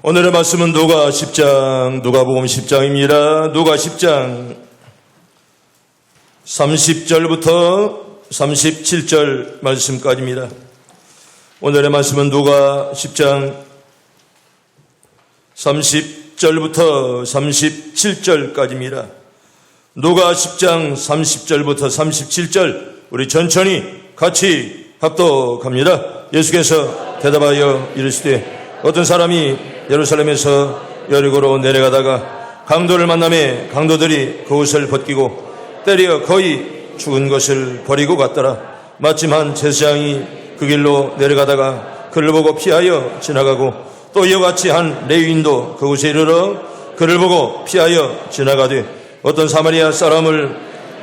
오늘의 말씀은 누가 10장, 누가복음 10장입니다. 누가 10장 30절부터 37절 말씀까지입니다. 오늘의 말씀은 누가 10장 30절부터 37절까지입니다. 누가 10장 30절부터 37절 우리 천천히 같이 합독합니다. 예수께서 대답하여 이르시되 어떤 사람이 예루살렘에서 여리고로 내려가다가 강도를 만나매 강도들이 그 옷을 벗기고 때려 거의 죽은 것을 버리고 갔더라. 마침 한 제사장이 그 길로 내려가다가 그를 보고 피하여 지나가고 또 이와 같이 한 레위인도 그곳에 이르러 그를 보고 피하여 지나가되 어떤 사마리아 사람을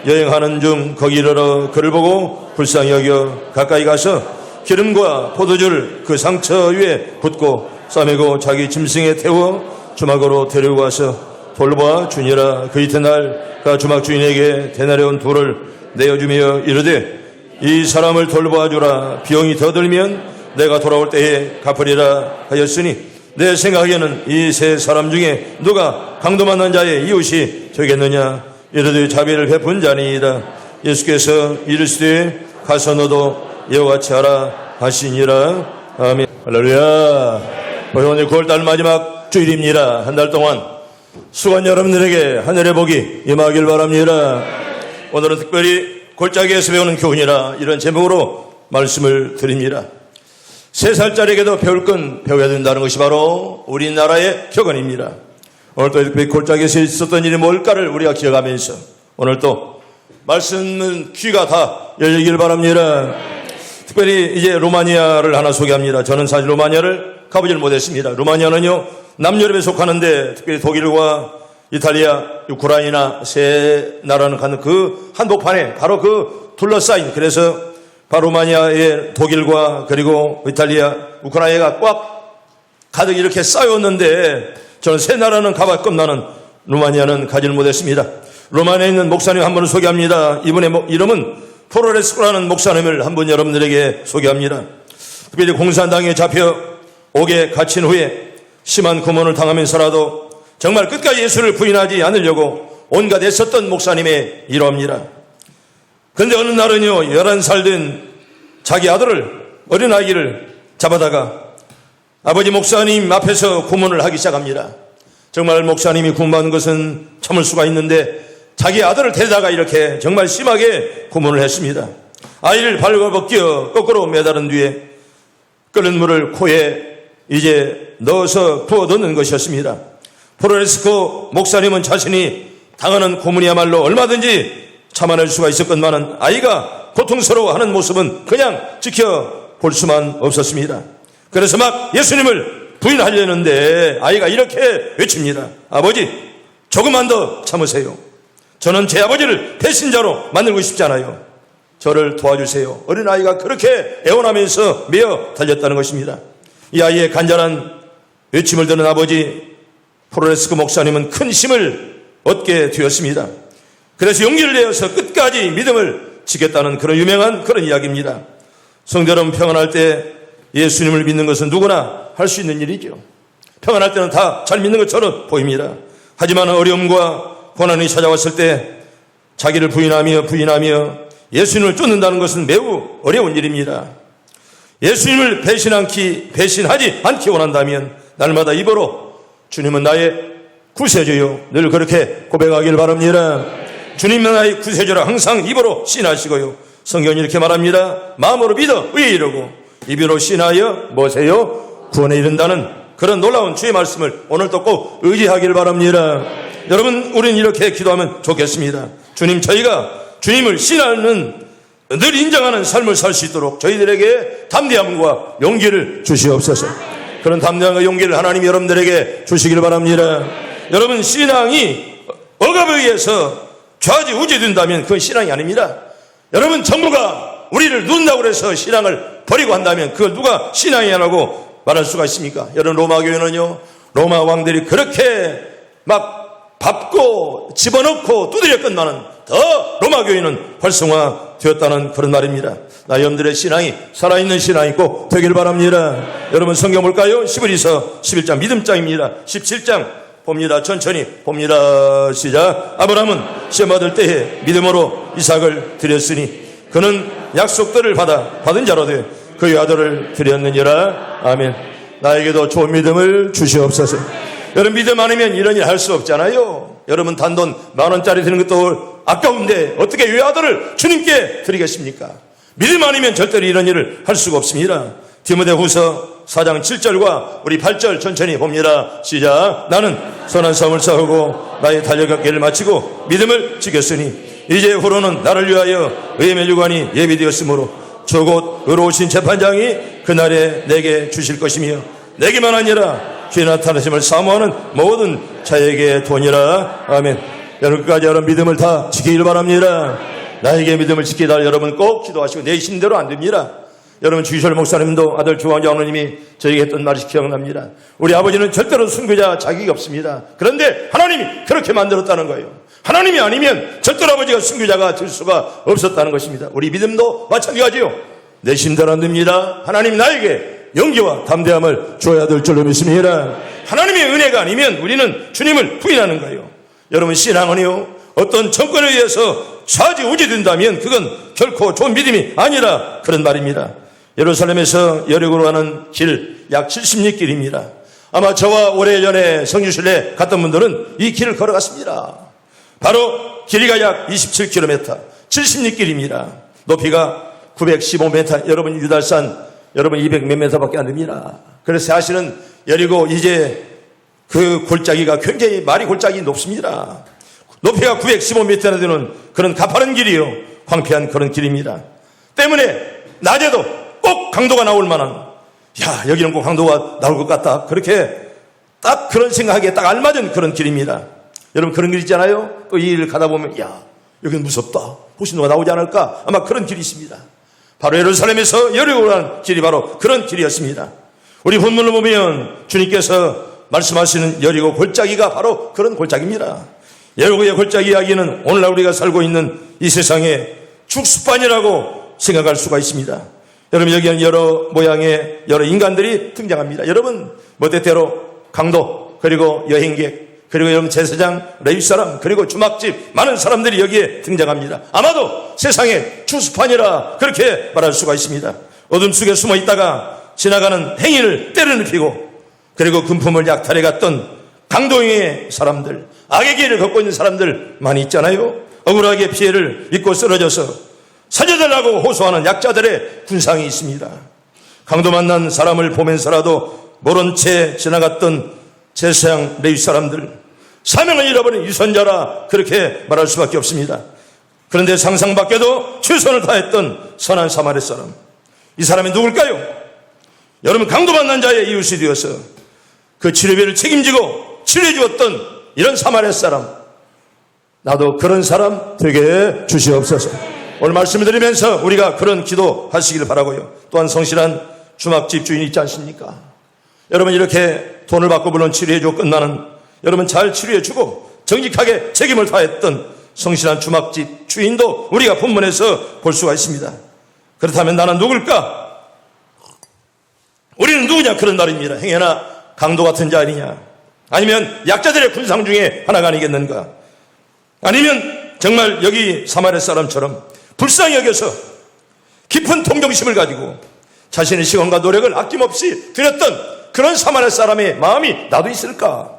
여행하는 중 거기 이르러 그를 보고 불쌍히 여겨 가까이 가서 기름과 포도주를 그 상처 위에 붓고 싸매고 자기 짐승에 태워 주막으로 데리고 가서 돌보아 주니라. 그 이튿날 그 주막 주인에게 데나리온 돌을 내어주며 이르되 이 사람을 돌보아 주라. 비용이 더 들면 내가 돌아올 때에 갚으리라 하였으니 내 생각에는 이 세 사람 중에 누가 강도 만난 자의 이웃이 되겠느냐. 이르되 자비를 베푼 자니이다. 예수께서 이르시되 가서 너도 이와 같이 하라 하시니라. 아멘. 할렐루야. 오늘 9월달 마지막 주일입니다. 한 달 동안 수고한 여러분들에게 하늘의 복이 임하길 바랍니다. 오늘은 특별히 골짜기에서 배우는 교훈이라 이런 제목으로 말씀을 드립니다. 3살짜리에게도 배울 건 배워야 된다는 것이 바로 우리나라의 격언입니다. 오늘 또 특별히 골짜기에서 있었던 일이 뭘까를 우리가 기억하면서 오늘 또 말씀은 귀가 다 열리길 바랍니다. 특별히 이제 루마니아를 하나 소개합니다. 저는 사실 루마니아를 가보질 못했습니다. 루마니아는요 남유럽에 속하는데 특별히 독일과 이탈리아, 우크라이나 세 나라는 가는 그 한복판에 바로 그 둘러싸인, 그래서 바로 루마니아의 독일과 그리고 이탈리아, 우크라이나가 꽉 가득 이렇게 쌓였는데 저는 세 나라는 가봤건만은 루마니아는 가지를 못했습니다. 루마니아에 있는 목사님 한 분을 소개합니다. 이분의 이름은 포로레스코라는 목사님을 한 분 여러분들에게 소개합니다. 특별히 공산당에 잡혀 옥에 갇힌 후에 심한 고문을 당하면서라도 정말 끝까지 예수를 부인하지 않으려고 온갖 애썼던 목사님의 일화입니다. 그런데 어느 날은요 11살 된 자기 아들을, 어린아이를 잡아다가 아버지 목사님 앞에서 고문을 하기 시작합니다. 정말 목사님이 궁금한 것은 참을 수가 있는데 자기 아들을 데려다가 이렇게 정말 심하게 고문을 했습니다. 아이를 발가벗겨 거꾸로 매달은 뒤에 끓는 물을 코에 이제 넣어서 부어 넣는 것이었습니다. 포로레스코 목사님은 자신이 당하는 고문이야말로 얼마든지 참아낼 수가 있었건만은 아이가 고통스러워하는 모습은 그냥 지켜볼 수만 없었습니다. 그래서 막 예수님을 부인하려는데 아이가 이렇게 외칩니다. 아버지, 조금만 더 참으세요. 저는 제 아버지를 배신자로 만들고 싶지 않아요. 저를 도와주세요. 어린아이가 그렇게 애원하면서 메어 달렸다는 것입니다. 이 아이의 간절한 외침을 듣는 아버지 포로레스코 목사님은 큰 힘을 얻게 되었습니다. 그래서 용기를 내어서 끝까지 믿음을 지켰다는 그런 유명한 그런 이야기입니다. 성도 여러분, 평안할 때 예수님을 믿는 것은 누구나 할 수 있는 일이죠. 평안할 때는 다 잘 믿는 것처럼 보입니다. 하지만 어려움과 고난이 찾아왔을 때 자기를 부인하며 예수님을 쫓는다는 것은 매우 어려운 일입니다. 예수님을 배신하지 않기 원한다면 날마다 입으로 주님은 나의 구세주요, 늘 그렇게 고백하길 바랍니다. 주님은 나의 구세주라 항상 입으로 시인하시고요. 성경이 이렇게 말합니다. 마음으로 믿어 의에 이르고 입으로 시인하여 뭐세요? 구원에 이른다는 그런 놀라운 주의 말씀을 오늘 또 꼭 의지하길 바랍니다. 여러분, 우리는 이렇게 기도하면 좋겠습니다. 주님, 저희가 주님을 신하는 늘 인정하는 삶을 살 수 있도록 저희들에게 담대함과 용기를 주시옵소서. 그런 담대함과 용기를 하나님 여러분들에게 주시길 바랍니다. 여러분, 신앙이 억압에 의해서 좌지우지 된다면 그건 신앙이 아닙니다. 여러분, 정부가 우리를 누른다고 해서 신앙을 버리고 한다면 그걸 누가 신앙이라고 말할 수가 있습니까? 여러분, 로마 교회는요 로마 왕들이 그렇게 막 밟고 집어넣고 두드렸건만은 더 로마 교회는 활성화되었다는 그런 말입니다. 여러분들의 신앙이 살아있는 신앙이 꼭 되길 바랍니다. 여러분 성경 볼까요? 히브리서 11장 믿음장입니다. 17장 봅니다. 천천히 봅니다. 시작. 아브라함은 시험받을 때에 믿음으로 이삭을 드렸으니 그는 약속들을 받은 자로 돼 그의 아들을 드렸느니라. 아멘. 나에게도 좋은 믿음을 주시옵소서. 여러분 믿음 아니면 이런 일 할 수 없잖아요. 여러분 단돈 10,000원짜리 드는 것도 아까운데 어떻게 이 아들을 주님께 드리겠습니까? 믿음 아니면 절대로 이런 일을 할 수가 없습니다. 디모데후서 4장 7절과 우리 8절 천천히 봅니다. 시작. 나는 선한 싸움을 싸우고 나의 달려가기를 마치고 믿음을 지켰으니 이제 후로는 나를 위하여 의의 면류관이 예비되었으므로 저곳 의로우신 재판장이 그날에 내게 주실 것이며 내게만 아니라 주의 나타나심을 사모하는 모든 자에게 도니라. 아멘. 여러분 끝까지 여러분 믿음을 다 지키길 바랍니다. 나에게 믿음을 지키다 여러분 꼭 기도하시고 내 신대로 안 됩니다. 여러분 주기철 목사님도 아들 주광 장로님이 저에게 했던 말이 기억납니다. 우리 아버지는 절대로 순교자 자격이 없습니다. 그런데 하나님이 그렇게 만들었다는 거예요. 하나님이 아니면 절대로 아버지가 순교자가 될 수가 없었다는 것입니다. 우리 믿음도 마찬가지요. 내 신대로 안 됩니다. 하나님 나에게 용기와 담대함을 줘야 될 줄로 믿습니다. 하나님의 은혜가 아니면 우리는 주님을 부인하는 거예요. 여러분 신앙은요 어떤 정권에 의해서 좌지우지된다면 그건 결코 좋은 믿음이 아니라 그런 말입니다. 예루살렘에서 여리고로 가는 길 약 70리 길입니다. 아마 저와 오래전에 성주순례 갔던 분들은 이 길을 걸어갔습니다. 바로 길이가 약 27km 70리 길입니다. 높이가 915m. 여러분 유달산 여러분 200 몇 m밖에 안 됩니다. 그래서 사실은 여리고 이제 그 골짜기가 굉장히 말이 골짜기 높습니다. 높이가 915m나 되는 그런 가파른 길이요. 황폐한 그런 길입니다. 때문에 낮에도 꼭 강도가 나올 만한 여기는 꼭 강도가 나올 것 같다. 그렇게 딱 그런 생각에 딱 알맞은 그런 길입니다. 여러분 그런 길 있잖아요. 또 이 길을 가다 보면 여기는 무섭다. 혹시 누가 나오지 않을까? 아마 그런 길이 있습니다. 바로 예루살렘에서 여리고로 가는 길이 바로 그런 길이었습니다. 우리 본문을 보면 주님께서 말씀하시는 여리고 골짜기가 바로 그런 골짜기입니다. 여리고의 골짜기 이야기는 오늘날 우리가 살고 있는 이 세상의 죽수판이라고 생각할 수가 있습니다. 여러분 여기는 여러 모양의 여러 인간들이 등장합니다. 여러분 때때로 강도 그리고 여행객 그리고 여러분 제사장 레위사람 그리고 주막집 많은 사람들이 여기에 등장합니다. 아마도 세상의 죽수판이라 그렇게 말할 수가 있습니다. 어둠 속에 숨어 있다가 지나가는 행인을 때려눕히고 그리고 금품을 약탈해 갔던 강도행의 사람들 악의 길을 걷고 있는 사람들 많이 있잖아요. 억울하게 피해를 입고 쓰러져서 살려달라고 호소하는 약자들의 군상이 있습니다. 강도 만난 사람을 보면서라도 모른 채 지나갔던 제사장 레위 사람들 사명을 잃어버린 유선자라 그렇게 말할 수밖에 없습니다. 그런데 상상 밖에도 최선을 다했던 선한 사마리 사람 이 사람이 누굴까요? 여러분 강도 만난 자의 이웃이 되어서 그 치료비를 책임지고 치료해 주었던 이런 사마리 사람 나도 그런 사람 되게 주시옵소서. 오늘 말씀을 드리면서 우리가 그런 기도 하시기를 바라고요. 또한 성실한 주막집 주인이 있지 않습니까? 여러분 이렇게 돈을 받고 물론 치료해주고 끝나는 여러분 잘 치료해주고 정직하게 책임을 다했던 성실한 주막집 주인도 우리가 본문에서 볼 수가 있습니다. 그렇다면 나는 누굴까? 우리는 누구냐 그런 말입니다. 행여나 강도 같은 자 아니냐? 아니면 약자들의 군상 중에 하나가 아니겠는가? 아니면 정말 여기 사마리 사람처럼 불쌍히 여겨서 깊은 동정심을 가지고 자신의 시간과 노력을 아낌없이 드렸던 그런 사마리 사람의 마음이 나도 있을까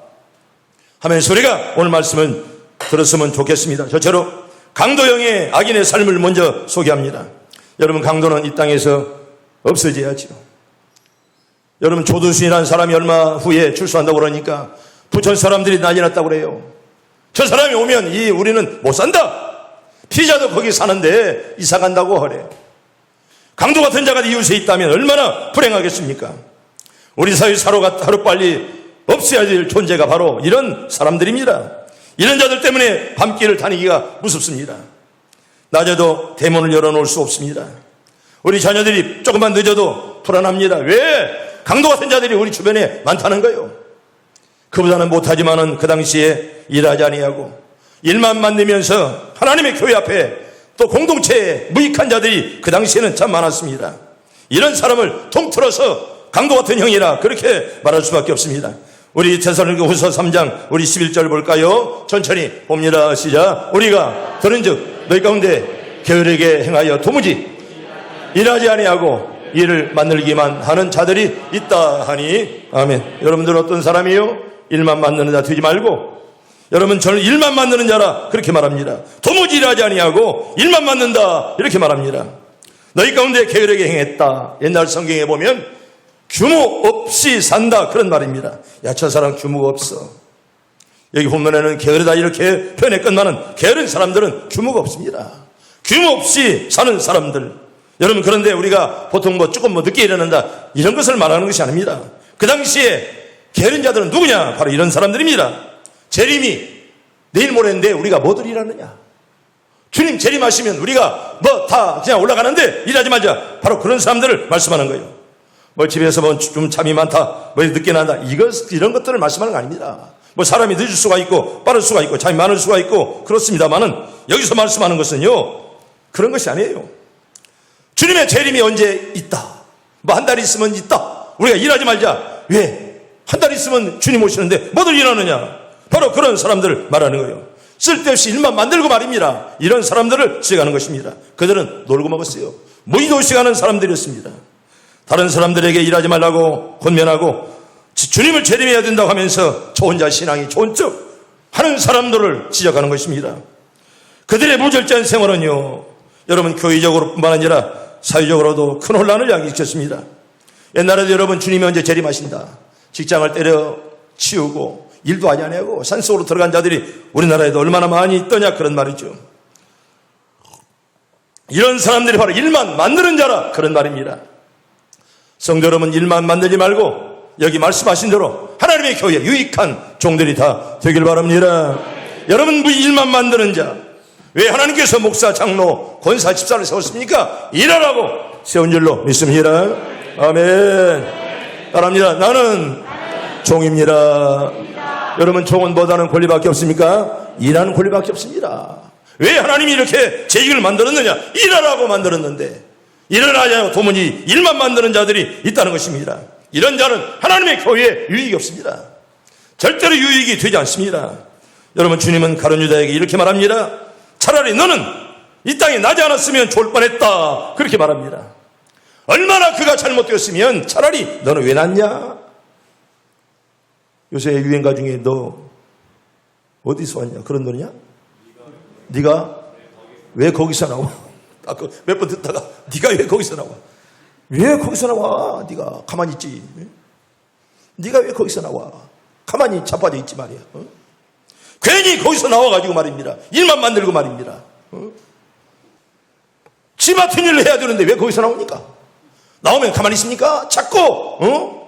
하면서 우리가 오늘 말씀을 들었으면 좋겠습니다. 저처럼 강도형의 악인의 삶을 먼저 소개합니다. 여러분 강도는 이 땅에서 없어져야죠. 여러분 조두순이라는 사람이 얼마 후에 출소한다고 그러니까 부천 사람들이 난리 났다고 그래요. 저 사람이 오면 우리는 못 산다. 피자도 거기 사는데 이사 간다고 하래. 강도 같은 자가 이웃에 있다면 얼마나 불행하겠습니까? 우리 사회 하루빨리 없애야 될 존재가 바로 이런 사람들입니다. 이런 자들 때문에 밤길을 다니기가 무섭습니다. 낮에도 대문을 열어놓을 수 없습니다. 우리 자녀들이 조금만 늦어도 불안합니다. 왜? 강도 같은 자들이 우리 주변에 많다는 거예요. 그보다는 못하지만은 그 당시에 일하지 아니하고 일만 만들면서 하나님의 교회 앞에 또 공동체에 무익한 자들이 그 당시에는 참 많았습니다. 이런 사람을 통틀어서 강도 같은 형이라 그렇게 말할 수밖에 없습니다. 우리 데살로니가후서 3장 우리 11절 볼까요? 천천히 봅니다. 시작. 우리가 들은즉 너희 가운데 게으르게 행하여 도무지 일하지 아니하고 일을 만들기만 하는 자들이 있다 하니 아멘. 여러분들은 어떤 사람이요? 일만 만드는 자 되지 말고, 여러분 저는 일만 만드는 자라 그렇게 말합니다. 도무지 일하지 아니하고 일만 만든다 이렇게 말합니다. 너희 가운데 게으르게 행했다. 옛날 성경에 보면 규모 없이 산다 그런 말입니다. 야, 저 사람 규모가 없어. 여기 본문에는 게으르다 이렇게 표현에 끝나는 게으른 사람들은 규모가 없습니다. 규모 없이 사는 사람들. 여러분, 그런데 우리가 보통 조금 늦게 일어난다 이런 것을 말하는 것이 아닙니다. 그 당시에 게으른 자들은 누구냐? 바로 이런 사람들입니다. 재림이 내일 모레인데 우리가 뭐들 일하느냐? 주님 재림하시면 우리가 다 그냥 올라가는데 일하지 말자. 바로 그런 사람들을 말씀하는 거예요. 집에서 좀 잠이 많다, 늦게 난다, 이런 것들을 말씀하는 거 아닙니다. 사람이 늦을 수가 있고 빠를 수가 있고 잠이 많을 수가 있고 그렇습니다만은 여기서 말씀하는 것은요, 그런 것이 아니에요. 주님의 재림이 언제 있다. 한 달 있으면 있다. 우리가 일하지 말자. 왜? 한 달 있으면 주님 오시는데 뭐들 일하느냐? 바로 그런 사람들을 말하는 거예요. 쓸데없이 일만 만들고 말입니다. 이런 사람들을 지적하는 것입니다. 그들은 놀고 먹었어요. 무의도식하는 사람들이었습니다. 다른 사람들에게 일하지 말라고 권면하고 주님을 재림해야 된다고 하면서 저 혼자 신앙이 좋은 척 하는 사람들을 지적하는 것입니다. 그들의 무절제한 생활은요, 여러분 교회적으로 뿐만 아니라 사회적으로도 큰 혼란을 야기시켰습니다. 옛날에도 여러분 주님이 언제 재림하신다, 직장을 때려 치우고 일도 하지 않고 산속으로 들어간 자들이 우리나라에도 얼마나 많이 있더냐 그런 말이죠. 이런 사람들이 바로 일만 만드는 자라 그런 말입니다. 성도 여러분, 일만 만들지 말고 여기 말씀하신 대로 하나님의 교회 유익한 종들이 다 되길 바랍니다. 여러분, 일만 만드는 자, 왜 하나님께서 목사, 장로, 권사, 집사를 세웠습니까? 일하라고 세운 줄로 믿습니다. 아멘. 따라합니다. 나는 종입니다. 여러분, 종은 뭐다는 권리밖에 없습니까? 일하는 권리밖에 없습니다. 왜 하나님이 이렇게 제익을 만들었느냐? 일하라고 만들었는데 일을 하지 않고 도무지 일만 만드는 자들이 있다는 것입니다. 이런 자는 하나님의 교회에 유익이 없습니다. 절대로 유익이 되지 않습니다. 여러분, 주님은 가룟 유다에게 이렇게 말합니다. 차라리 너는 이 땅에 나지 않았으면 좋을 뻔했다 그렇게 말합니다. 얼마나 그가 잘못되었으면 차라리 너는 왜 났냐? 요새 유행가 중에 너 어디서 왔냐? 그런 노래냐? 네가 왜 거기서 나와? 몇 번 듣다가 네가 왜 거기서 나와? 왜 거기서 나와? 네가 가만히 있지. 네가 왜 거기서 나와? 가만히 자빠져 있지 말이야. 괜히 거기서 나와가지고 말입니다. 일만 만들고 말입니다. 지 맡은 일을 해야 되는데 왜 거기서 나옵니까? 나오면 가만히 있습니까? 자꾸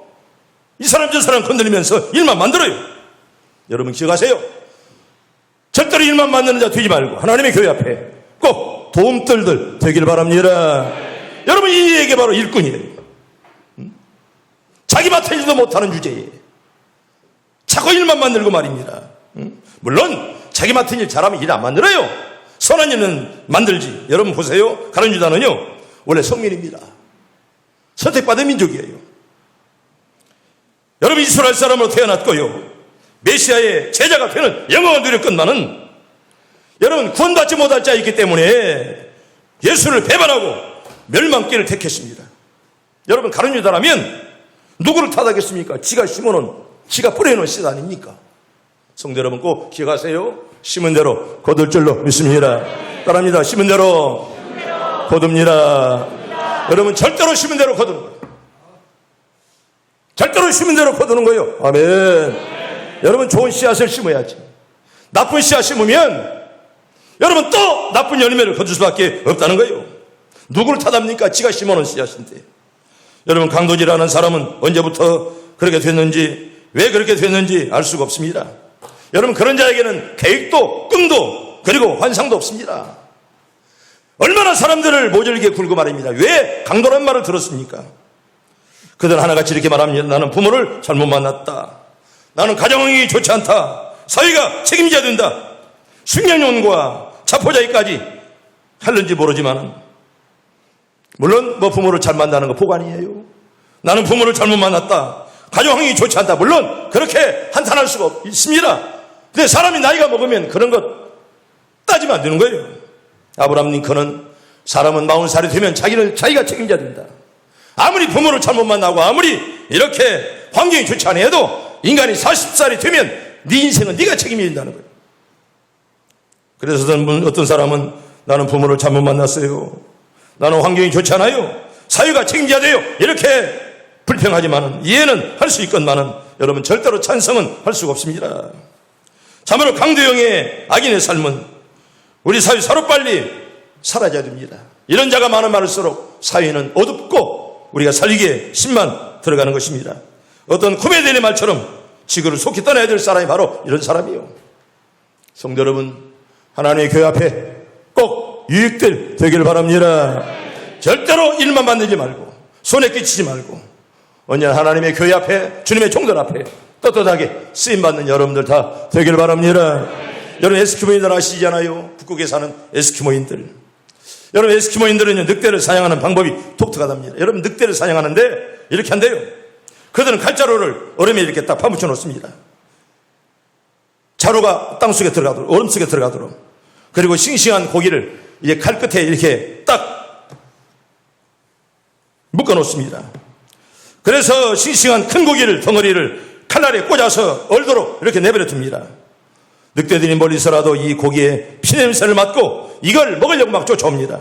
이 사람 저 사람 건드리면서 일만 만들어요. 여러분 기억하세요. 절대로 일만 만드는 자 되지 말고 하나님의 교회 앞에 꼭 도움들들 되길 바랍니다. 여러분, 이 얘기 바로 일꾼이에요. 자기 맡은 일도 못하는 주제에 자꾸 일만 만들고 말입니다. 물론 자기 맡은 일 잘하면 일 안 만들어요. 선한 일은 만들지. 여러분 보세요. 가룟 유다는요, 원래 성민입니다. 선택받은 민족이에요. 여러분, 이스라엘 사람으로 태어났고요, 메시아의 제자가 되는 영광을 누렸건만은 여러분 구원받지 못할 자이기 때문에 예수를 배반하고 멸망길을 택했습니다. 여러분, 가룟 유다라면 누구를 탓하겠습니까? 지가 심어놓은, 지가 뿌려놓은 씨 아닙니까? 성도 여러분 꼭 기억하세요. 심은 대로 거둘 줄로 믿습니다. 따라합니다. 심은 대로 거둡니다. 여러분, 절대로 심은 대로 거두는 거예요. 절대로 심은 대로 거두는 거예요. 아멘. 여러분, 좋은 씨앗을 심어야지. 나쁜 씨앗 심으면 여러분 또 나쁜 열매를 거둘 수밖에 없다는 거예요. 누구를 탓합니까? 지가 심어놓은 씨앗인데. 여러분, 강도질하는 사람은 언제부터 그렇게 됐는지, 왜 그렇게 됐는지 알 수가 없습니다. 여러분, 그런 자에게는 계획도 꿈도 그리고 환상도 없습니다. 얼마나 사람들을 모질게 굴고 말입니다. 왜 강도란 말을 들었습니까? 그들은 하나같이 이렇게 말합니다. 나는 부모를 잘못 만났다. 나는 가정이 좋지 않다. 사회가 책임져야 된다. 숙련론과 자포자기까지 할는지 모르지만 물론 뭐 부모를 잘 만나는 거 복 아니에요. 나는 부모를 잘못 만났다, 가정 환경이 좋지 않다, 물론 그렇게 한탄할 수가 있습니다. 근데 사람이 나이가 먹으면 그런 것 따지면 안 되는 거예요. 아브라함 링컨은 사람은 40살이 되면 자기가 책임져야 된다. 아무리 부모를 잘못 만나고 아무리 이렇게 환경이 좋지 않아 해도 인간이 40살이 되면 네 인생은 네가 책임져야 된다는 거예요. 그래서 어떤 사람은 나는 부모를 잘못 만났어요, 나는 환경이 좋지 않아요, 사회가 책임져야 돼요, 이렇게 불평하지만 이해는 할 수 있건만은 여러분 절대로 찬성은 할 수가 없습니다. 참으로 강도형의 악인의 삶은 우리 사회 하루빨리 사라져야 됩니다. 이런 자가 많을수록 사회는 어둡고 우리가 살기에 힘만 들어가는 것입니다. 어떤 코미디언의 말처럼 지구를 속히 떠나야 될 사람이 바로 이런 사람이에요. 성도 여러분, 하나님의 교회 앞에 꼭 유익들 되길 바랍니다. 절대로 일만 만들지 말고 손에 끼치지 말고 언제나 하나님의 교회 앞에, 주님의 종들 앞에 떳떳하게 쓰임받는 여러분들 다 되길 바랍니다. 여러분 에스키모인들 아시잖아요. 북극에 사는 에스키모인들. 여러분 에스키모인들은 늑대를 사냥하는 방법이 독특하답니다. 여러분 늑대를 사냥하는데 이렇게 한대요. 그들은 칼자루를 얼음에 이렇게 딱 파묻혀 놓습니다. 자루가 땅속에 들어가도록, 얼음 속에 들어가도록. 그리고 싱싱한 고기를 이제 칼 끝에 이렇게 딱 묶어 놓습니다. 그래서 싱싱한 큰 고기를, 덩어리를 칼날에 꽂아서 얼도록 이렇게 내버려 둡니다. 늑대들이 멀리서라도 이 고기의 피냄새를 맡고 이걸 먹으려고 막 쫓아옵니다.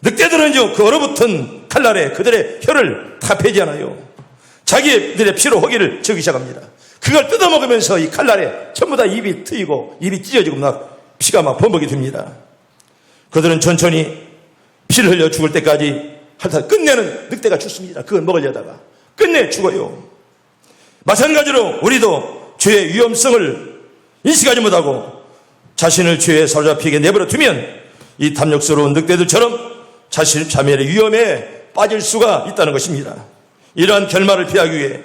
늑대들은요, 그 얼어붙은 칼날에 그들의 혀를 다 패지않아요. 자기들의 피로 허기를 채우기 시작합니다. 그걸 뜯어먹으면서 이 칼날에 전부 다 입이 트이고 입이 찢어지고 막 피가 막 범벅이 됩니다. 그들은 천천히 피를 흘려 죽을 때까지 하다 끝내는 늑대가 죽습니다. 그걸 먹으려다가 끝내 죽어요. 마찬가지로 우리도 죄의 위험성을 인식하지 못하고 자신을 죄의 사로잡히게 내버려 두면 이 탐욕스러운 늑대들처럼 자멸의 위험에 빠질 수가 있다는 것입니다. 이러한 결말을 피하기 위해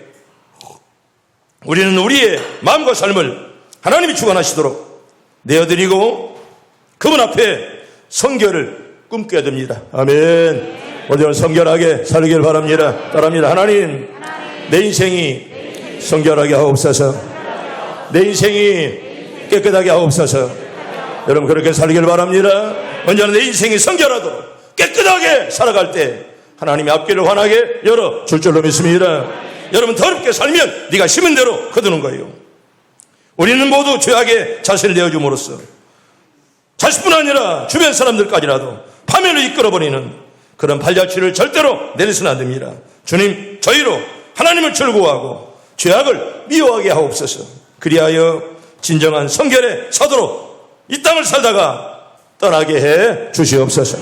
우리는 우리의 마음과 삶을 하나님이 주관하시도록 내어드리고 그분 앞에 성결을 꿈꿔야 됩니다. 아멘. 오늘 성결하게 살길 바랍니다. 따라합니다. 하나님, 내 인생이 성결하게 하옵소서. 내 인생이 깨끗하게 하옵소서. 여러분 그렇게 살길 바랍니다. 언제나 내 인생이 성결하도록 깨끗하게 살아갈 때 하나님의 앞길을 환하게 열어줄 줄로 믿습니다. 여러분 더럽게 살면 네가 심은 대로 거두는 거예요. 우리는 모두 죄악에 자신을 내어줌으로써 자식뿐 아니라 주변 사람들까지라도 파멸을 이끌어버리는 그런 발자취를 절대로 내려서는 안 됩니다. 주님, 저희로 하나님을 즐거워하고 죄악을 미워하게 하옵소서. 그리하여 진정한 성결의 사도로 이 땅을 살다가 떠나게 해 주시옵소서.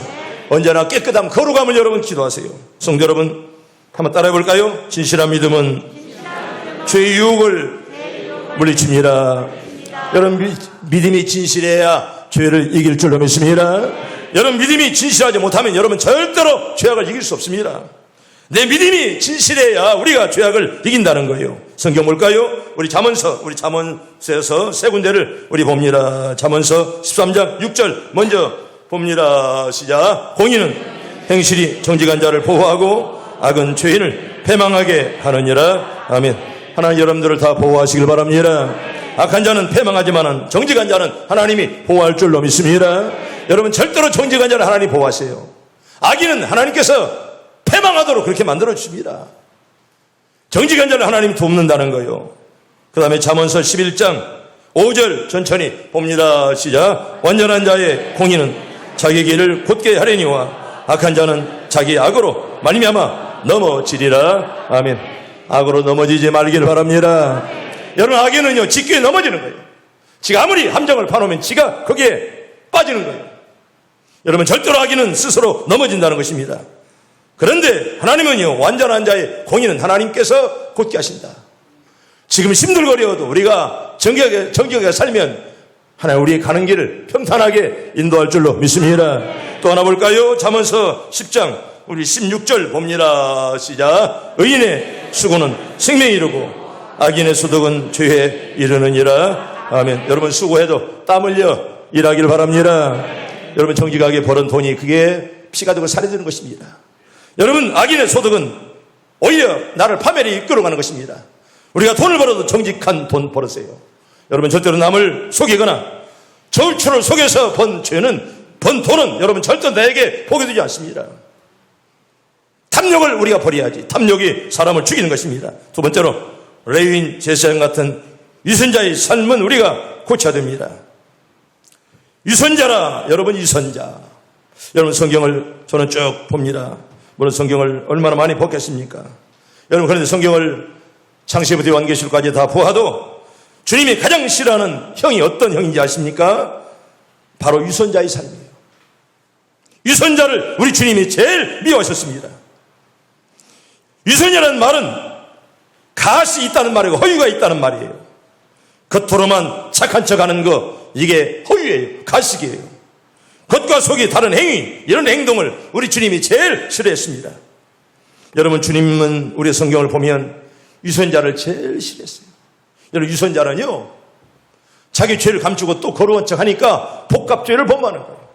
언제나 깨끗함, 거룩함을 여러분 기도하세요. 성도 여러분, 한번 따라해 볼까요? 진실한 믿음은 죄의 유혹을 물리칩니다. 여러분 믿음이 진실해야 죄를 이길 줄로 믿습니다. 여러분 믿음이 진실하지 못하면 여러분 절대로 죄악을 이길 수 없습니다. 내 믿음이 진실해야 우리가 죄악을 이긴다는 거예요. 성경 볼까요? 우리 잠언서에서 세 군데를 우리 봅니다. 잠언서 13장 6절 먼저 봅니다. 시작. 공의는 행실이 정직한 자를 보호하고 악은 죄인을 패망하게 하느니라. 아멘. 하나님 여러분들을 다 보호하시길 바랍니다. 악한 자는 패망하지만 정직한 자는 하나님이 보호할 줄로 믿습니다. 여러분 절대로 정직한 자를 하나님이 보호하세요. 악인은 하나님께서 패망하도록 그렇게 만들어 주십니다. 정직한 자를 하나님이 돕는다는 거예요. 그 다음에 잠언서 11장 5절 천천히 봅니다. 시작. 완전한 자의 공의는 자기 길을 곧게 하려니와 악한 자는 자기 악으로 말미암아 넘어지리라. 아멘. 악으로 넘어지지 말길 바랍니다. 여러분 악에는요 직교에 넘어지는 거예요. 지가 아무리 함정을 파놓으면 지가 거기에 빠지는 거예요. 여러분 절대로 악인은 스스로 넘어진다는 것입니다. 그런데 하나님은요 완전한 자의 공의는 하나님께서 곧게 하신다. 지금 힘들거려도 우리가 정직하게 살면 하나님 우리의 가는 길을 평탄하게 인도할 줄로 믿습니다. 또 하나 볼까요? 잠언서 10장 우리 16절 봅니다. 시작. 의인의 수고는 생명에 이르고 악인의 소득은 죄에 이르느니라. 아멘. 여러분 수고해도 땀 흘려 일하기를 바랍니다. 여러분 정직하게 벌은 돈이 그게 피가 되고 살이 되는 것입니다. 여러분 악인의 소득은 오히려 나를 파멸에 이끌어가는 것입니다. 우리가 돈을 벌어도 정직한 돈 벌으세요. 여러분 절대로 남을 속이거나 저울추를 속여서 번 돈은 여러분 절대 나에게 보게 되지 않습니다. 탐욕을 우리가 버려야지. 탐욕이 사람을 죽이는 것입니다. 두 번째로 레위인 제사장 같은 위선자의 삶은 우리가 고쳐야 됩니다. 위선자라 여러분 위선자. 여러분 성경을 저는 쭉 봅니다. 물론 성경을 얼마나 많이 보겠습니까? 여러분 그런데 성경을 창세부터 요한계시록까지 다 보아도 주님이 가장 싫어하는 형이 어떤 형인지 아십니까? 바로 위선자의 삶이에요. 위선자를 우리 주님이 제일 미워하셨습니다. 위선이라는 말은 가시 있다는 말이고 허유가 있다는 말이에요. 겉으로만 착한 척하는 거 이게 허유예요. 가식이에요. 겉과 속이 다른 행위 이런 행동을 우리 주님이 제일 싫어했습니다. 여러분 주님은 우리 성경을 보면 위선자를 제일 싫어했어요. 여러분 위선자는요 자기 죄를 감추고 또 거룩한 척하니까 복합죄를 범하는 거예요.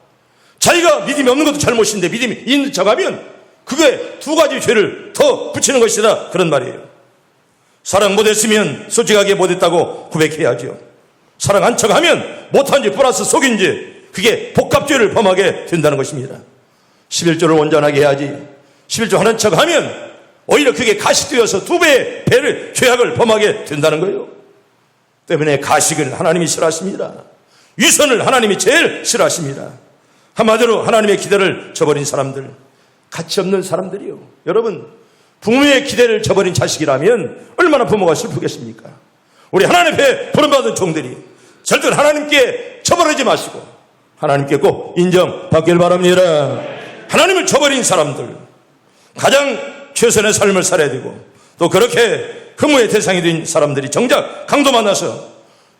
자기가 믿음이 없는 것도 잘못인데 믿음이 있는 척하면 그게 두 가지 죄를 더 붙이는 것이다 그런 말이에요. 사랑 못했으면 솔직하게 못했다고 고백해야죠. 사랑 한 척하면 못한 죄 플러스 속인 죄 그게 복합죄를 범하게 된다는 것입니다. 11조를 온전하게 해야지 11조 하는 척하면 오히려 그게 가식되어서 두 배의 죄악을 범하게 된다는 거예요. 때문에 가식을 하나님이 싫어하십니다. 위선을 하나님이 제일 싫어하십니다. 한마디로 하나님의 기대를 저버린 사람들, 가치 없는 사람들이요. 여러분 부모의 기대를 저버린 자식이라면 얼마나 부모가 슬프겠습니까? 우리 하나님 앞에 부름받은 종들이 절대로 하나님께 저버리지 마시고 하나님께 꼭 인정받길 바랍니다. 하나님을 저버린 사람들 가장 최선의 삶을 살아야 되고 또 그렇게 흠모의 대상이 된 사람들이 정작 강도 만나서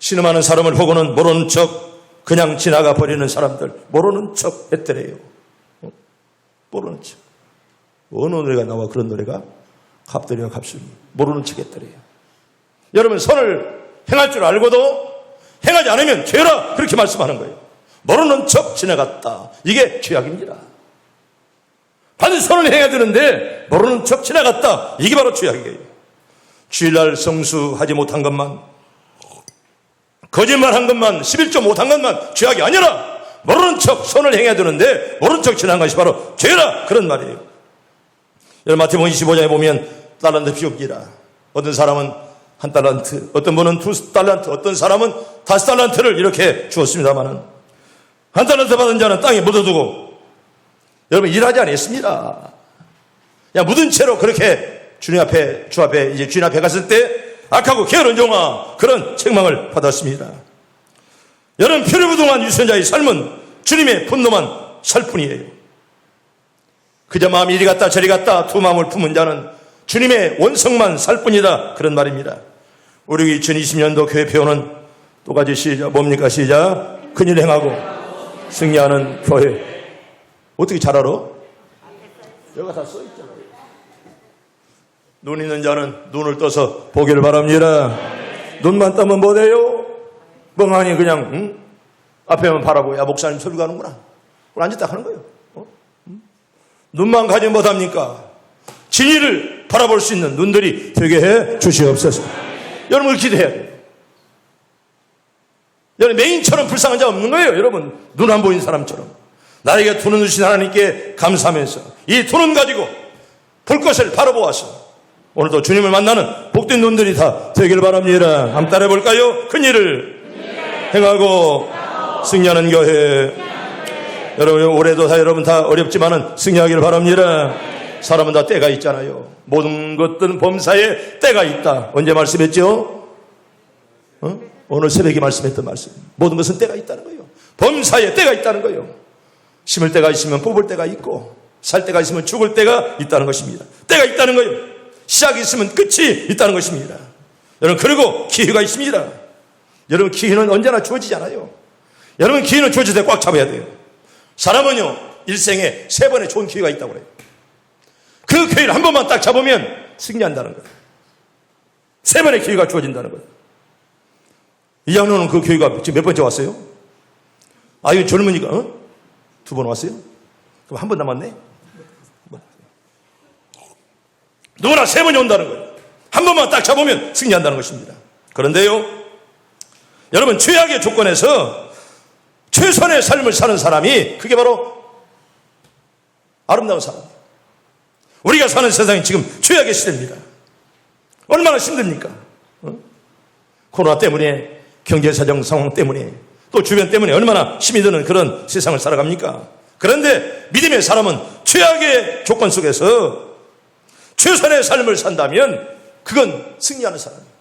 신음하는 사람을 보고는 모르는 척 그냥 지나가 버리는 사람들 모르는 척 했더래요. 모르는 척. 어느 노래가 나와 그런 노래가 갑들이와 갑순이 모르는 척 했더래요. 여러분 선을 행할 줄 알고도 행하지 않으면 죄라 그렇게 말씀하는 거예요. 모르는 척 지나갔다. 이게 죄악입니다. 반드시 선을 행해야 되는데 모르는 척 지나갔다. 이게 바로 죄악이에요. 주일날 성수하지 못한 것만 거짓말한 것만 11조 못한 것만 죄악이 아니라 모르는 척 선을 행해야 되는데 모르는 척 지나간 것이 바로 죄라 그런 말이에요. 여러분 마태복음 25장에 보면 달란트 비옵기라. 어떤 사람은 1달란트, 어떤 분은 2달란트, 어떤 사람은 5달란트를 이렇게 주었습니다만은 1달란트 받은 자는 땅에 묻어두고 여러분 일하지 않았습니다. 그냥 묻은 채로 그렇게 주님 앞에 이제 주인 앞에 갔을 때 악하고 게으른 종아 그런 책망을 받았습니다. 여러분 표류부동한 유선자의 삶은 주님의 분노만 살 뿐이에요. 그저 마음이 이리 갔다 저리 갔다 두 마음을 품은 자는 주님의 원성만 살 뿐이다 그런 말입니다. 우리 2020년도 교회 표어는 또 가지 시작 뭡니까 시작 큰일 행하고 승리하는 교회. 어떻게 잘 알아? 여기가 다 써있잖아요. 눈 있는 자는 눈을 떠서 보기를 바랍니다. 눈만 뜨면 뭐돼요? 멍하니 그냥 앞에만 바라보고 야 목사님 소리 가는구나. 그걸 앉았다 하는 거예요. 눈만 가지면 못합니까? 진리를 바라볼 수 있는 눈들이 되게 해 주시옵소서. 여러분 기도해야 돼요. 여러분 메인처럼 불쌍한 자 없는 거예요. 여러분 눈 안 보이는 사람처럼 나에게 두 눈 주신 하나님께 감사하면서 이 두 눈 가지고 볼 것을 바라보아서 오늘도 주님을 만나는 복된 눈들이 다 되길 바랍니다. 한번 따라해 볼까요? 큰일을 행하고 승리하는 교회. 여러분 올해도 다 여러분 다 어렵지만은 승리하기를 바랍니다. 사람은 다 때가 있잖아요. 모든 것들은 범사에 때가 있다. 언제 말씀했죠? 오늘 새벽에 말씀했던 말씀. 모든 것은 때가 있다는 거예요. 범사에 때가 있다는 거예요. 심을 때가 있으면 뽑을 때가 있고 살 때가 있으면 죽을 때가 있다는 것입니다. 때가 있다는 거예요. 시작이 있으면 끝이 있다는 것입니다. 여러분 그리고 기회가 있습니다. 여러분 기회는 언제나 주어지잖아요. 여러분 기회는 주어질 때 꽉 잡아야 돼요. 사람은요 일생에 3번의 좋은 기회가 있다고 그래요. 그 기회를 한 번만 딱 잡으면 승리한다는 거예요. 3번의 기회가 주어진다는 거예요. 이 양로는 그 기회가 지금 몇 번째 왔어요? 아유 젊으니까 2번 왔어요? 그럼 한 번 남았네? 누구나 3번이 온다는 거예요. 한 번만 딱 잡으면 승리한다는 것입니다. 그런데요, 여러분, 최악의 조건에서 최선의 삶을 사는 사람이 그게 바로 아름다운 사람이에요. 우리가 사는 세상이 지금 최악의 시대입니다. 얼마나 힘듭니까? 코로나 때문에, 경제사정 상황 때문에, 또 주변 때문에 얼마나 힘이 드는 그런 세상을 살아갑니까? 그런데 믿음의 사람은 최악의 조건 속에서 최선의 삶을 산다면 그건 승리하는 사람이에요.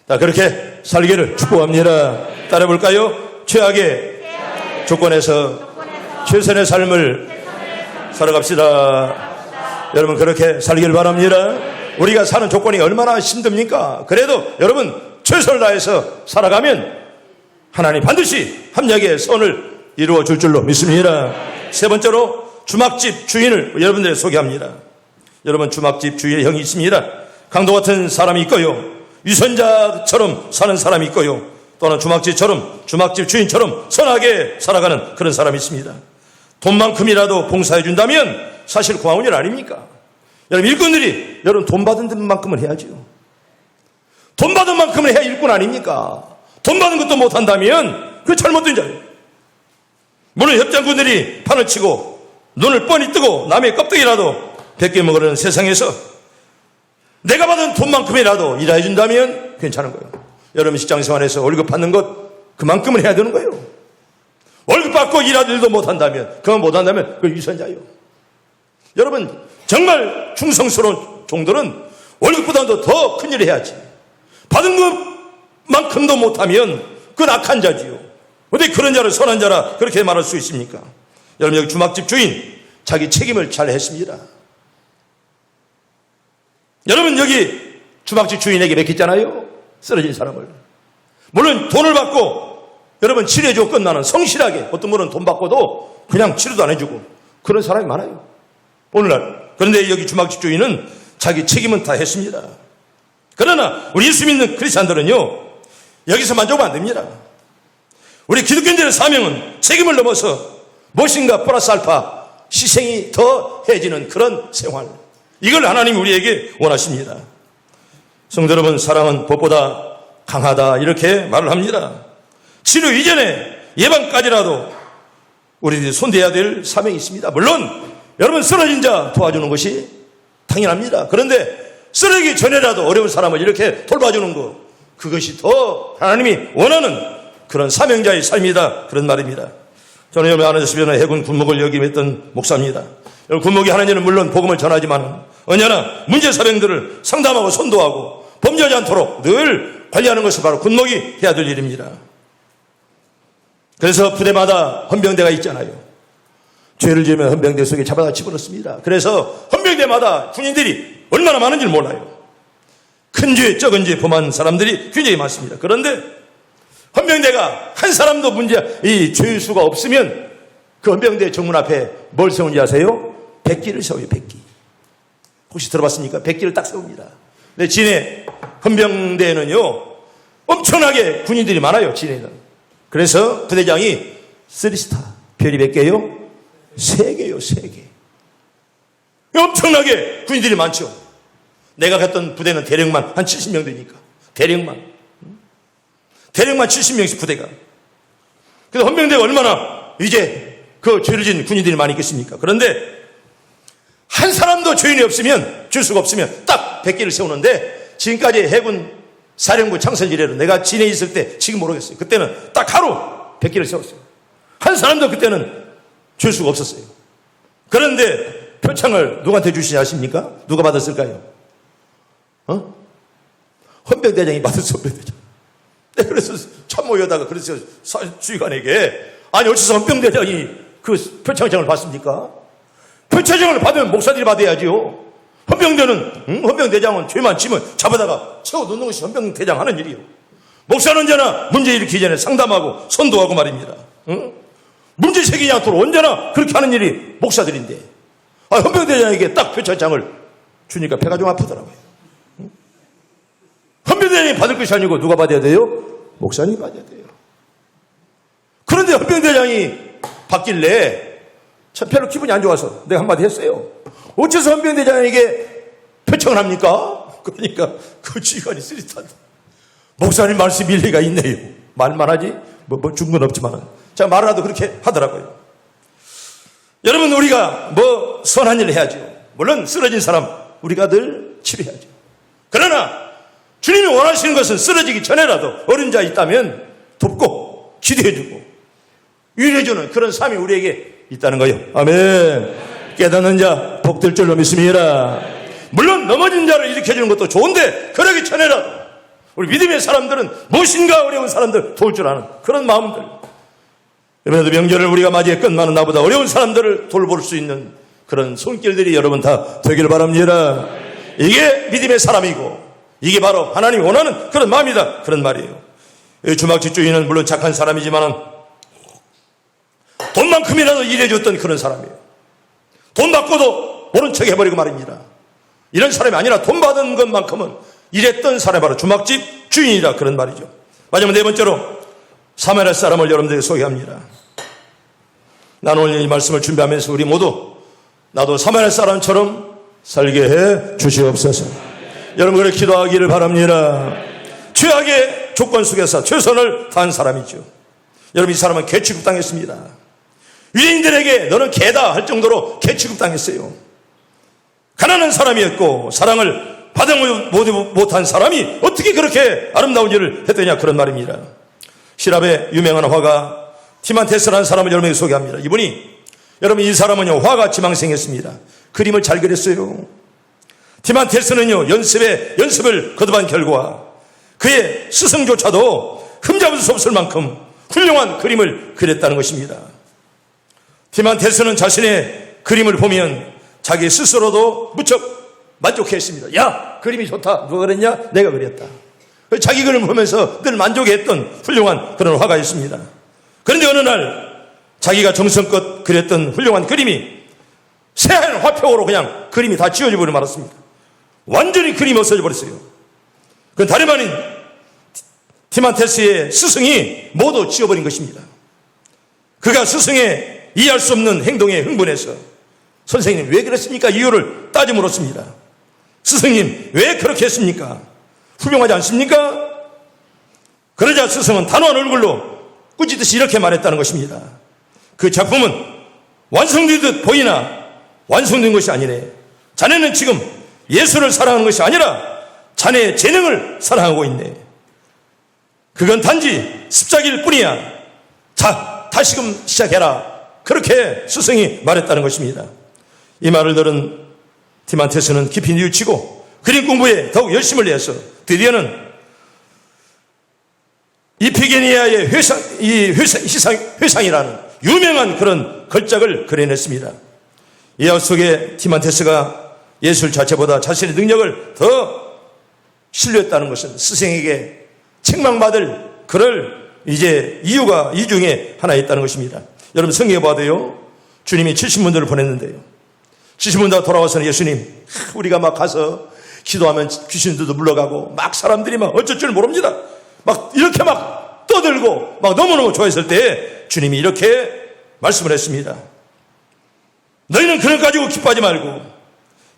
자, 그렇게 살기를 축복합니다. 따라해볼까요? 최악의 조건에서 최선의 삶을 살아갑시다. 여러분, 그렇게 살기를 바랍니다. 우리가 사는 조건이 얼마나 힘듭니까? 그래도 여러분, 최선을 다해서 살아가면 하나님 반드시 합력의 선을 이루어 줄 줄로 믿습니다. 세 번째로 주막집 주인을 여러분들에게 소개합니다. 여러분, 주막집 주인의 형이 있습니다. 강도 같은 사람이 있고요, 위선자처럼 사는 사람이 있고요, 또는 주막집 주인처럼 선하게 살아가는 그런 사람이 있습니다. 돈만큼이라도 봉사해 준다면 사실 고마운 일 아닙니까? 여러분, 일꾼들이 여러분 돈 받은 만큼은 해야죠. 돈 받은 만큼은 해야 일꾼 아닙니까? 돈 받은 것도 못한다면 그게 잘못된 자예요. 물론 협장꾼들이 판을 치고 눈을 뻔히 뜨고 남의 껍데기라도 베껴 먹으려는 세상에서 내가 받은 돈만큼이라도 일해 준다면 괜찮은 거예요. 여러분, 직장 생활에서 월급 받는 것 그만큼은 해야 되는 거예요. 월급 받고 일할 일도 못한다면, 그만 못한다면 그건 위선자예요. 여러분, 정말 충성스러운 종들은 월급보다도 더 큰 일을 해야지. 받은 것만큼도 못하면 그건 악한 자지요. 어떻게 그런 자를 선한 자라 그렇게 말할 수 있습니까? 여러분, 여기 주막집 주인 자기 책임을 잘 했습니다. 여러분, 여기 주막집 주인에게 맡겼잖아요, 쓰러진 사람을. 물론 돈을 받고 여러분 치료해주고 끝나는, 성실하게, 어떤 분은 돈 받고도 그냥 치료도 안 해주고 그런 사람이 많아요, 오늘날. 그런데 여기 주막집 주인은 자기 책임은 다 했습니다. 그러나 우리 예수 믿는 크리스찬들은요, 여기서 만족하면 안 됩니다. 우리 기독교인들의 사명은 책임을 넘어서 무엇인가 플러스 알파 희생이 더해지는 그런 생활, 이걸 하나님이 우리에게 원하십니다. 성도 여러분, 사랑은 법보다 강하다 이렇게 말을 합니다. 치료 이전에 예방까지라도 우리들이 손대야 될 사명이 있습니다. 물론 여러분, 쓰러진 자 도와주는 것이 당연합니다. 그런데 쓰러지기 전에라도 어려운 사람을 이렇게 돌봐주는 것, 그것이 더 하나님이 원하는 그런 사명자의 삶이다, 그런 말입니다. 저는 여러분 안에서 주변에 해군 군목을 역임했던 목사입니다. 군목이 하는 일은 물론 복음을 전하지만 언제나 문제사병들을 상담하고 선도하고 범죄하지 않도록 늘 관리하는 것이 바로 군목이 해야 될 일입니다. 그래서 부대마다 헌병대가 있잖아요. 죄를 지으면 헌병대 속에 잡아다 집어넣습니다. 그래서 헌병대마다 군인들이 얼마나 많은지 몰라요. 큰 죄, 적은 죄 범한 사람들이 굉장히 많습니다. 그런데 헌병대가 한 사람도 이 죄수가 없으면 그 헌병대 정문 앞에 뭘 세우는지 아세요? 백기를 세워요, 백기. 혹시 들어봤습니까? 백기를 딱 세웁니다. 근데 진해 헌병대에는요, 엄청나게 군인들이 많아요, 진해는. 그래서 부대장이 3스타, 별이 몇 개요? 3개요, 3개. 엄청나게 군인들이 많죠. 내가 갔던 부대는 대령만 한 70명 되니까. 대령만 70명씩 부대가. 그래서 헌병대가 얼마나 이제 그 죄를 지은 군인들이 많이 있겠습니까? 그런데 한 사람도 죄인이 없으면, 줄 수가 없으면 딱 100개를 세우는데, 지금까지 해군 사령부 창설 이래로 내가 진해에 있을 때, 지금 모르겠어요. 그때는 딱 하루 100개를 세웠어요. 한 사람도 그때는 줄 수가 없었어요. 그런데 표창을 누구한테 주시지 아십니까? 누가 받았을까요? 헌병대장이 받았어, 헌병대장. 네, 그래서 참모여다가 그랬어요, 주의관에게. 아니, 어째서 헌병대장이 그 표창장을 받습니까? 표창장을 받으면 목사들이 받아야지요. 헌병대장은 죄만 지면 잡아다가 채워 놓는 것이 헌병대장 하는 일이요. 목사는 언제나 문제 일으키기 전에 상담하고 선도하고 말입니다. 문제 생기지 않도록 언제나 그렇게 하는 일이 목사들인데, 헌병대장에게 딱 표창장을 주니까 배가 좀 아프더라고요. 헌병대장이 받을 것이 아니고 누가 받아야 돼요? 목사님이 받아야 돼요. 그런데 헌병대장이 받길래 참 별로 기분이 안 좋아서 내가 한마디 했어요. 어째서 헌병대장에게 표청을 합니까? 그러니까 그 지휘관이 쓰리탄다. 목사님 말씀 일리가 있네요. 말만 하지 뭐 준 건 없지만 제가 말을 하도 그렇게 하더라고요. 여러분, 우리가 뭐 선한 일을 해야죠. 물론 쓰러진 사람 우리가 늘 치료해야죠. 그러나 주님이 원하시는 것은 쓰러지기 전에라도 어린 자 있다면 돕고 기도해주고 위로해주는 그런 삶이 우리에게 있다는 거예요. 아멘. 깨닫는 자 복될 줄로 믿습니다. 물론 넘어진 자를 일으켜주는 것도 좋은데 그러기 전에라도 우리 믿음의 사람들은 무엇인가 어려운 사람들 도울 줄 아는 그런 마음들. 이번에도 명절을 우리가 맞이해 끝나는 나보다 어려운 사람들을 돌볼 수 있는 그런 손길들이 여러분 다 되길 바랍니다. 이게 믿음의 사람이고 이게 바로 하나님이 원하는 그런 마음이다. 그런 말이에요. 주막집 주인은 물론 착한 사람이지만 돈만큼이라도 일해줬던 그런 사람이에요. 돈 받고도 모른 척 해버리고 말입니다. 이런 사람이 아니라 돈 받은 것만큼은 일했던 사람이 바로 주막집 주인이다. 그런 말이죠. 마지막 네 번째로 사마리아 사람을 여러분들에게 소개합니다. 나는 오늘 이 말씀을 준비하면서 우리 모두 나도 사마리아 사람처럼 살게 해 주시옵소서. 여러분 그렇게 기도하기를 바랍니다. 최악의 조건 속에서 최선을 다한 사람이죠. 여러분 이 사람은 개취급당했습니다. 유대인들에게 너는 개다 할 정도로 개취급당했어요. 가난한 사람이었고 사랑을 받아 못한 사람이 어떻게 그렇게 아름다운 일을 했더냐 그런 말입니다. 시랍의 유명한 화가 티만테스라는 사람을 여러분에게 소개합니다. 이분이 여러분 이 사람은요 화가 지망생했습니다. 그림을 잘 그렸어요. 티만테스는요 연습을 거듭한 결과 그의 스승조차도 흠잡을 수 없을 만큼 훌륭한 그림을 그렸다는 것입니다. 티만테스는 자신의 그림을 보면 자기 스스로도 무척 만족했습니다. 야, 그림이 좋다. 누가 그랬냐? 내가 그렸다. 자기 그림을 보면서 늘 만족했던 훌륭한 그런 화가였습니다. 그런데 어느 날 자기가 정성껏 그렸던 훌륭한 그림이 새하얀 화표로 그냥 그림이 다 지워져 버려 말았습니다. 완전히 그림이 없어져 버렸어요. 그건 다름 아닌 티만테스의 스승이 모두 지워버린 것입니다. 그가 스승의 이해할 수 없는 행동에 흥분해서 선생님 왜 그랬습니까? 이유를 따져 물었습니다. 스승님 왜 그렇게 했습니까? 훌륭하지 않습니까? 그러자 스승은 단호한 얼굴로 꾸짖듯이 이렇게 말했다는 것입니다. 그 작품은 완성되듯 보이나 완성된 것이 아니네. 자네는 지금 예술을 사랑하는 것이 아니라 자네의 재능을 사랑하고 있네. 그건 단지 습작일 뿐이야. 자, 다시금 시작해라. 그렇게 스승이 말했다는 것입니다. 이 말을 들은 티만테스는 깊이 뉘우치고 그림 공부에 더욱 열심을 내서 드디어는 이피게니아의 회상이라는 유명한 그런 걸작을 그려냈습니다. 이와 속에 티만테스가 예술 자체보다 자신의 능력을 더 신뢰했다는 것은 스승에게 책망받을 그럴 이제 이유가 이 중에 하나 있다는 것입니다. 여러분 성경에 봐도요 주님이 70문들을 보냈는데요 70문 다 돌아와서는 예수님 우리가 막 가서 기도하면 귀신들도 물러가고 막 사람들이 막 어쩔 줄 모릅니다. 막 이렇게 막 떠들고 막 너무너무 좋아했을 때 주님이 이렇게 말씀을 했습니다. 너희는 그런 가지고 기뻐하지 말고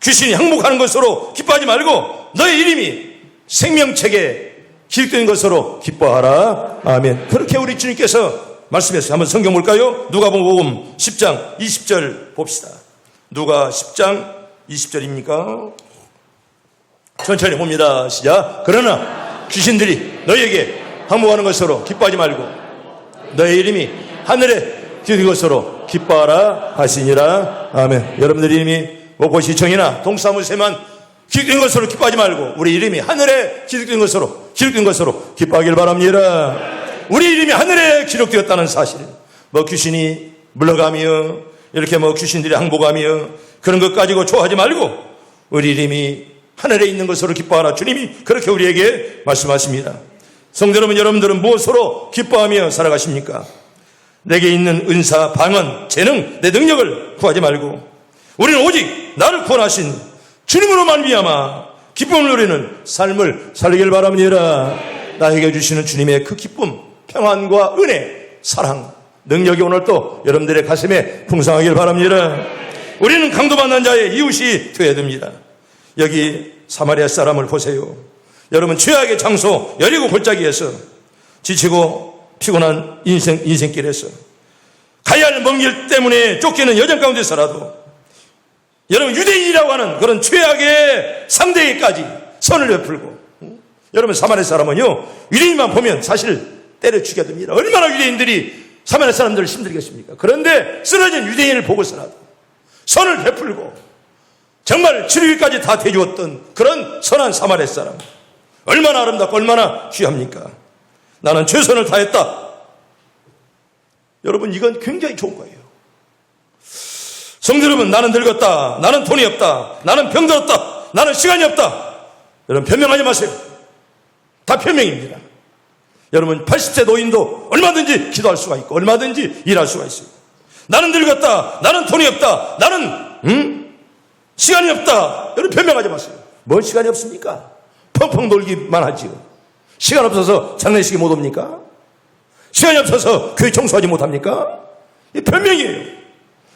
귀신이 항복하는 것으로 기뻐하지 말고 너희 이름이 생명책에 기록된 것으로 기뻐하라. 아멘. 그렇게 우리 주님께서 말씀했어요. 한번 성경 볼까요? 누가복음 10장 20절 봅시다. 누가 10장 20절입니까? 천천히 봅니다. 시작. 그러나 귀신들이 너희에게 항복하는 것으로 기뻐하지 말고 너희 이름이 하늘에 기록된 것으로 기뻐하라 하시니라. 아멘. 여러분들 이름이 목포시청이나 동사무소에만 기록된 것으로 기뻐하지 말고 우리 이름이 하늘에 기록된 것으로 기뻐하길 바랍니다. 우리 이름이 하늘에 기록되었다는 사실, 뭐 귀신이 물러가며 이렇게 뭐 귀신들이 항복하며 그런 것 가지고 좋아하지 말고 우리 이름이 하늘에 있는 것으로 기뻐하라. 주님이 그렇게 우리에게 말씀하십니다. 성도 여러분, 여러분들은 무엇으로 기뻐하며 살아가십니까? 내게 있는 은사, 방언, 재능, 내 능력을 구하지 말고 우리는 오직 나를 구원하신 주님으로 말미암아 기쁨을 누리는 삶을 살기를 바랍니다. 나에게 주시는 주님의 그 기쁨, 평안과 은혜, 사랑, 능력이 오늘 또 여러분들의 가슴에 풍성하길 바랍니다. 우리는 강도받는 자의 이웃이 되어야 됩니다. 여기 사마리아 사람을 보세요. 여러분, 죄악의 장소 여리고 골짜기에서 지치고 피곤한 인생길에서 가야 할 먼 길 때문에 쫓기는 여정 가운데서라도 여러분, 유대인이라고 하는 그런 죄악의 상대에게까지 선을 베풀고, 여러분, 사마리아 사람은요, 유대인만 보면 사실 때려 죽여야 됩니다. 얼마나 유대인들이 사마리아 사람들을 힘들겠습니까? 그런데 쓰러진 유대인을 보고서라도 선을 베풀고 정말 치료기까지 다 대주었던 그런 선한 사마리아 사람, 얼마나 아름답고 얼마나 귀합니까? 나는 최선을 다했다. 여러분, 이건 굉장히 좋은 거예요. 성도 여러분, 나는 늙었다, 나는 돈이 없다, 나는 병들었다, 나는 시간이 없다, 여러분 변명하지 마세요. 다 변명입니다. 여러분, 80세 노인도 얼마든지 기도할 수가 있고 얼마든지 일할 수가 있어요. 나는 늙었다, 나는 돈이 없다, 나는 시간이 없다, 여러분 변명하지 마세요. 뭘 시간이 없습니까? 펑펑 놀기만 하지요. 시간 없어서 장례식에 못 옵니까? 시간이 없어서 교회 청소하지 못합니까? 이 변명이에요.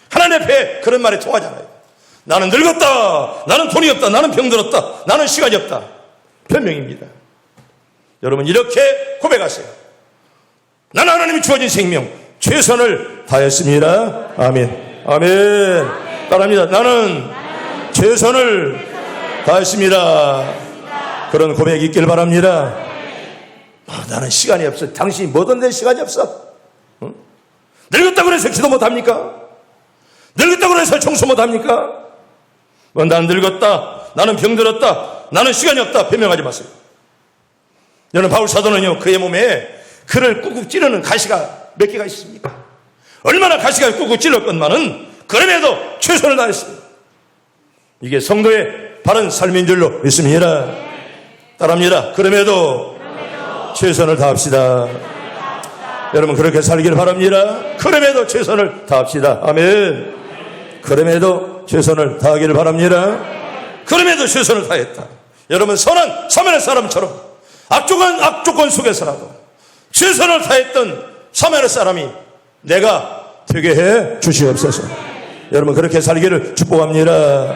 하나님 앞에 그런 말이 통하잖아요. 나는 늙었다, 나는 돈이 없다, 나는 병들었다, 나는 시간이 없다. 변명입니다. 여러분, 이렇게 고백하세요. 나는 하나님이 주어진 생명 최선을 다했습니다. 아멘. 아멘. 따라합니다. 나는 최선을 다했습니다. 그런 고백이 있길 바랍니다. 나는 시간이 없어. 당신이 뭐든 내 시간이 없어. 늙었다고 해서 기도 못합니까? 늙었다고 해서 청소 못합니까? 나는 늙었다, 나는 병들었다, 나는 시간이 없다 변명하지 마세요. 여러분, 바울 사도는요, 그의 몸에 그를 꾹꾹 찌르는 가시가 몇 개가 있습니까? 얼마나 가시가 꾹꾹 찔렀건만은 그럼에도 최선을 다했습니다. 이게 성도의 바른 삶인 줄로 믿습니다. 따라합니다. 그럼에도 최선을 다합시다. 여러분, 그렇게 살기를 바랍니다. 그럼에도 최선을 다합시다. 아멘. 그럼에도 최선을 다하기를 바랍니다. 그럼에도 최선을 다했다. 여러분, 선한 사마리아 사람처럼 악조건 속에서라도 최선을 다했던 사마리아 사람이 내가 되게 해 주시옵소서. 여러분, 그렇게 살기를 축복합니다.